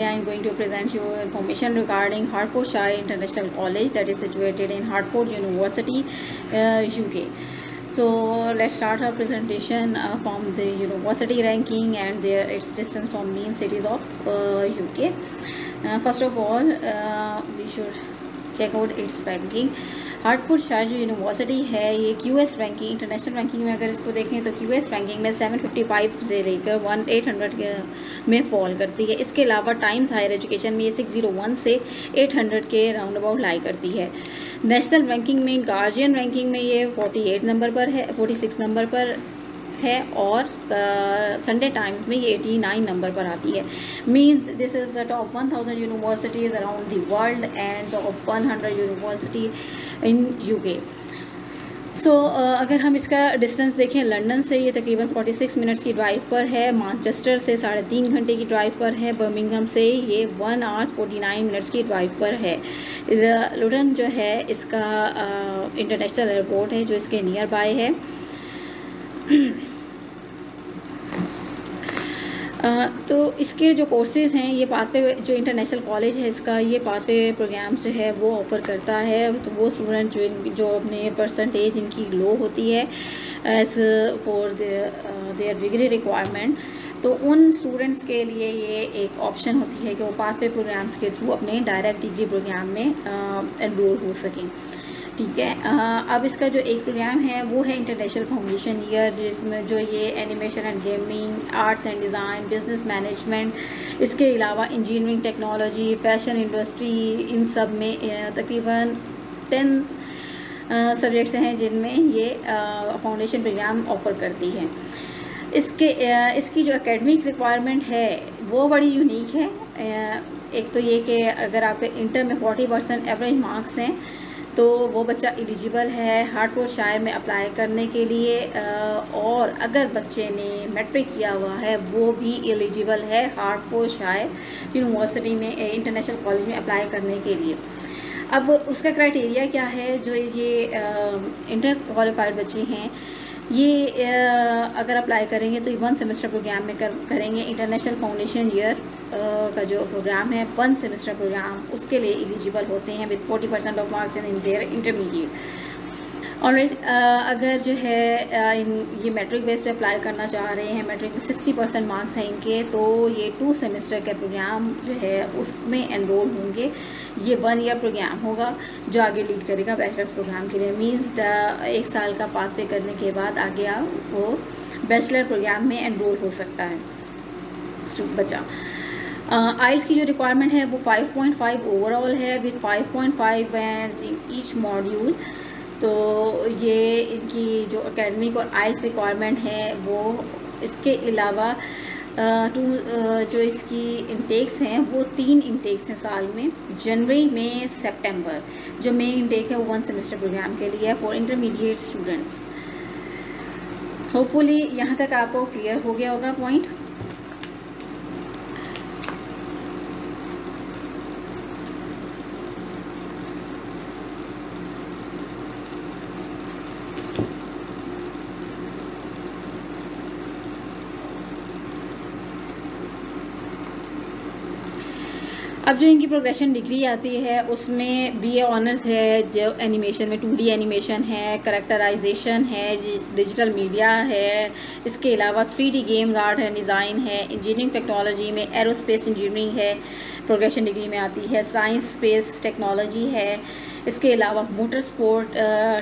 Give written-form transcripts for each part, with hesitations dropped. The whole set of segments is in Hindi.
I am going to present you information regarding Hertfordshire International College that is situated in Hertford University, UK. So let's start our presentation from the university ranking and its distance from main cities of UK. First of all, we should check out its ranking. हार्टफोर्डशायर जो यूनिवर्सिटी है ये QS रैंकिंग, इंटरनेशनल रैंकिंग में अगर इसको देखें तो QS रैंकिंग में 755 से लेकर 800 में फॉल करती है। इसके अलावा टाइम्स हायर एजुकेशन में ये 601 से 800 के राउंड अबाउट लाई करती है। नेशनल रैंकिंग में गार्जियन रैंकिंग में ये 46 नंबर पर है और संडे टाइम्स में ये 89 नंबर पर आती है। Means this is the top 1000 universities around the world and top 100 university in UK. So अगर हम इसका डिस्टेंस देखें, लंदन से ये तकरीबन 46 मिनट्स की ड्राइव पर है, मैनचेस्टर से 3.5 घंटे की ड्राइव पर है, बर्मिंघम से ये 1 आवर्स 49 मिनट्स की ड्राइव पर है। लुटन जो है इसका इंटरनेशनल एयरपोर्ट है जो इसके नियर बाय है। तो इसके जो कोर्सेज़ हैं, ये पाथवे जो इंटरनेशल कॉलेज है इसका ये पाथवे प्रोग्राम्स जो है वो ऑफ़र करता है। तो वो स्टूडेंट जो अपने परसेंटेज इनकी लो होती है as for their degree requirement, तो उन स्टूडेंट्स के लिए ये एक ऑप्शन होती है कि वो पाथवे प्रोग्राम्स के थ्रू अपने डायरेक्ट डिग्री प्रोग्राम में एनरोल हो सकें। ठीक है। अब इसका जो एक प्रोग्राम है वो है इंटरनेशनल फाउंडेशन ईयर, जिसमें जो ये animation and gaming, arts and design, business management, इसके अलावा इंजीनियरिंग, टेक्नोलॉजी, फैशन इंडस्ट्री, इन सब में तकरीबन 10 सब्जेक्ट्स हैं जिनमें ये फाउंडेशन प्रोग्राम ऑफ़र करती है। इसकी जो एकेडमिक रिक्वायरमेंट है वो बड़ी यूनिक है। एक तो ये कि अगर आपके इंटर में 40% एवरेज मार्क्स हैं तो वो बच्चा एलिजिबल है हार्टफोर्डशायर में अप्लाई करने के लिए, और अगर बच्चे ने मैट्रिक किया हुआ है वो भी एलिजिबल है हार्टफोर्डशायर यूनिवर्सिटी में इंटरनेशनल कॉलेज में अप्लाई करने के लिए। अब उसका क्राइटेरिया क्या है? जो ये इंटर क्वालिफाइड बच्चे हैं ये अगर अप्लाई करेंगे तो 1 सेमेस्टर प्रोग्राम में करेंगे। इंटरनेशनल फाउंडेशन ईयर का जो प्रोग्राम है 1 सेमेस्टर प्रोग्राम, उसके लिए एलिजिबल होते हैं with 40% of marks in their intermediate. Alright, अगर जो है ये मैट्रिक बेस पे अप्लाई करना चाह रहे हैं, मैट्रिक में 60% मार्क्स हैं इनके, तो ये 2 सेमेस्टर का प्रोग्राम जो है उसमें एनरोल होंगे। ये 1 ईयर प्रोग्राम होगा जो आगे लीड करेगा बैचलर्स प्रोग्राम के लिए। मींस 1 साल का पास पे करने के बाद आगे आप वो बैचलर प्रोग्राम में एनरोल हो सकता है बच्चा। आइल्स की जो रिक्वायरमेंट है वो 5.5 ओवरऑल है with 5.5 bands in each module. तो ये इनकी जो एकेडमिक और आइल्स रिक्वायरमेंट है वो, इसके अलावा जो इसकी इंटेक्स हैं वो 3 इंटेक्स हैं साल में, जनवरी में सितंबर। जो मेन इंटेक है वो 1 सेमेस्टर प्रोग्राम के लिए है फॉर इंटरमीडिएट स्टूडेंट्स। होपफुली यहाँ तक आपको क्लियर हो गया होगा पॉइंट। अब जो इनकी प्रोग्रेशन डिग्री आती है उसमें BA ऑनर्स है, जो एनिमेशन में 2D एनिमेशन है, करैक्टराइजेशन है, डिजिटल मीडिया है, इसके अलावा 3D games, art and design है, इंजीनियरिंग टेक्नोलॉजी में एरोस्पेस इंजीनियरिंग है प्रोग्रेशन डिग्री में आती है, साइंस स्पेस टेक्नोलॉजी है, इसके अलावा मोटर स्पोर्ट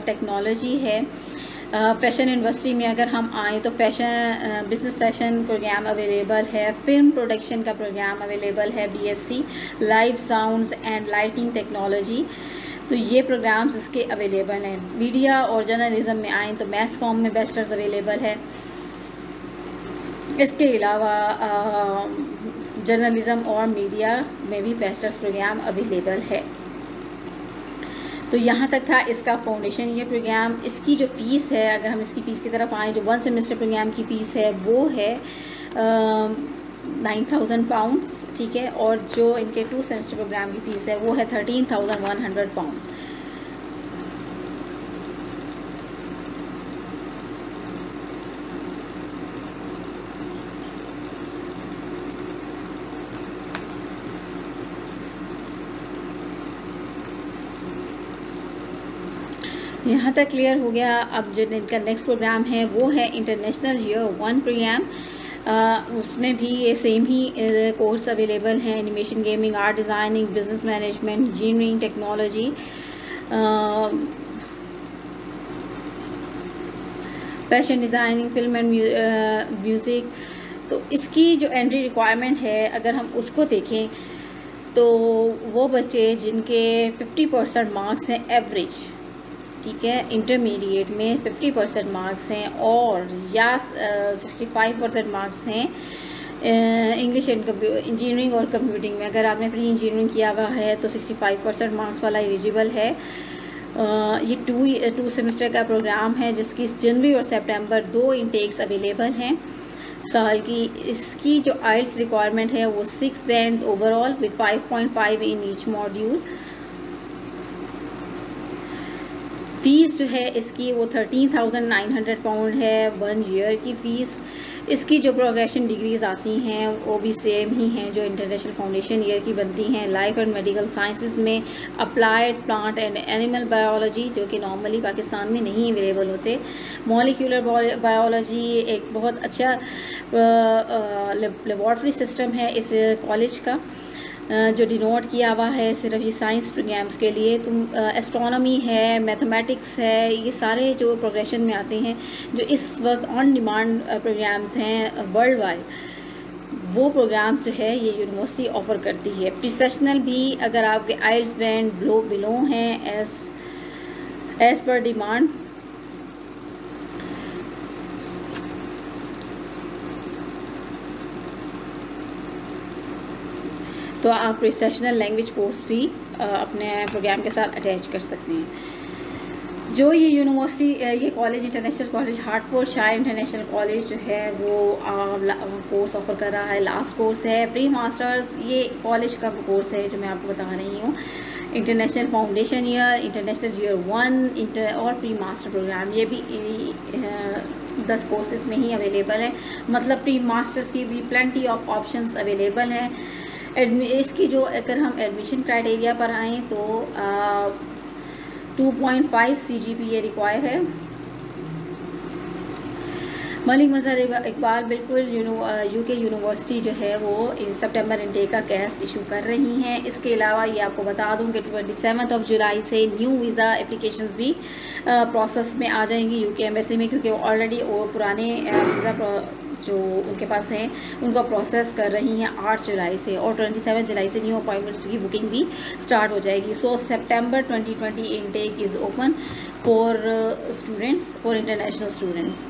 टेक्नोलॉजी है। फैशन इंडस्ट्री में अगर हम आएँ तो fashion business fashion programme available है, फिल्म प्रोडक्शन का प्रोग्राम अवेलेबल है, BSc live sounds and lighting technology. तो ये प्रोग्राम्स इसके अवेलेबल हैं। मीडिया और जर्नलिज्म में आएँ तो मैस कॉम में बैचलर्स अवेलेबल है। इसके अलावा जर्नलिज्म और मीडिया में भी बैचलर्स प्रोग्राम अवेलेबल है। तो यहाँ तक था इसका फाउंडेशन ईयर प्रोग्राम। इसकी जो फ़ीस है, अगर हम इसकी फ़ीस की तरफ आएँ, जो 1 सेमेस्टर प्रोग्राम की फ़ीस है वो है 9,000 पाउंड्स, ठीक है, और जो इनके 2 सेमेस्टर प्रोग्राम की फ़ीस है वो है 13,100 पाउंड। यहाँ तक क्लियर हो गया। अब जो इनका नेक्स्ट प्रोग्राम है वो है इंटरनेशनल ईयर 1 प्रोग्राम। उसमें भी ये सेम ही कोर्स अवेलेबल हैं, animation, gaming, art designing, business management, engineering, technology, fashion designing, film and music. तो इसकी जो एंट्री रिक्वायरमेंट है अगर हम उसको देखें तो वो बच्चे जिनके 50% मार्क्स हैं एवरेज, ठीक है, इंटरमीडिएट में 50% मार्क्स हैं और या 65% मार्क्स हैं इंग्लिश एंड इंजीनियरिंग और कंप्यूटिंग में। अगर आपने प्री इंजीनियरिंग किया हुआ है तो 65% मार्क्स वाला एलिजिबल है। ये टू सेमेस्टर का प्रोग्राम है जिसकी जनवरी और सितंबर 2 इनटेक्स अवेलेबल हैं साल की। इसकी जो आइल्स रिक्वायरमेंट है वो 6 bands overall with 5.5 in each module. Fees जो है इसकी वो 13,900 पाउंड है 1 ईयर की फ़ीस। इसकी जो प्रोग्रेशन डिग्रीज़ आती हैं वो भी सेम ही हैं जो इंटरनेशनल फाउंडेशन ईयर की बनती हैं। लाइफ एंड मेडिकल साइंसेज में applied plant and animal biology, जो कि नॉर्मली पाकिस्तान में नहीं अवेलेबल होते। मॉलिक्यूलर बायोलॉजी एक बहुत अच्छा लेबॉर्ट्री सिस्टम है इस कॉलेज का, जो डिनोट किया हुआ है सिर्फ ये साइंस प्रोग्राम्स के लिए। तुम एस्ट्रोनॉमी है, मैथमेटिक्स है, ये सारे जो प्रोग्रेशन में आते हैं जो इस वक्त ऑन डिमांड प्रोग्राम्स हैं वर्ल्ड वाइड, वो प्रोग्राम्स जो है ये यूनिवर्सिटी ऑफ़र करती है। प्रोफेशनल भी अगर आपके आइल्स बैंड बिलो हैं एज़ पर डिमांड, तो आप प्रोफेशनल लैंग्वेज कोर्स भी अपने प्रोग्राम के साथ अटैच कर सकते हैं। जो ये यूनिवर्सिटी, ये कॉलेज इंटरनेशनल कॉलेज हार्टफोर्ड शायर इंटरनेशनल कॉलेज जो है वो कोर्स ऑफ़र कर रहा है। लास्ट कोर्स है प्री मास्टर्स, ये कॉलेज का कोर्स है जो मैं आपको बता रही हूँ। International foundation year, international year 1 और प्री मास्टर प्रोग्राम, ये भी 10 कोर्सेज में ही अवेलेबल है। मतलब प्री मास्टर्स की भी प्लेंटी ऑफ ऑप्शंस अवेलेबल हैं। इसकी जो अगर हम एडमिशन क्राइटेरिया पर आएँ तो 2.5 CGPA रिक्वायर है। मलिक मजहर इकबाल बिल्कुल यूके यूनिवर्सिटी जो है वो सितंबर इनटेक का कैश इशू कर रही हैं। इसके अलावा ये आपको बता दूं कि 27 जुलाई से न्यू वीज़ा एप्लीकेशंस भी प्रोसेस में आ जाएंगी यूके एम्बेसी में, क्योंकि ऑलरेडी वो पुराने वीज़ा जो उनके पास हैं उनका प्रोसेस कर रही हैं 8 जुलाई से, और 27 जुलाई से न्यू अपॉइंटमेंट की बुकिंग भी स्टार्ट हो जाएगी। सो सितंबर 2020 intake is open for students, for international students.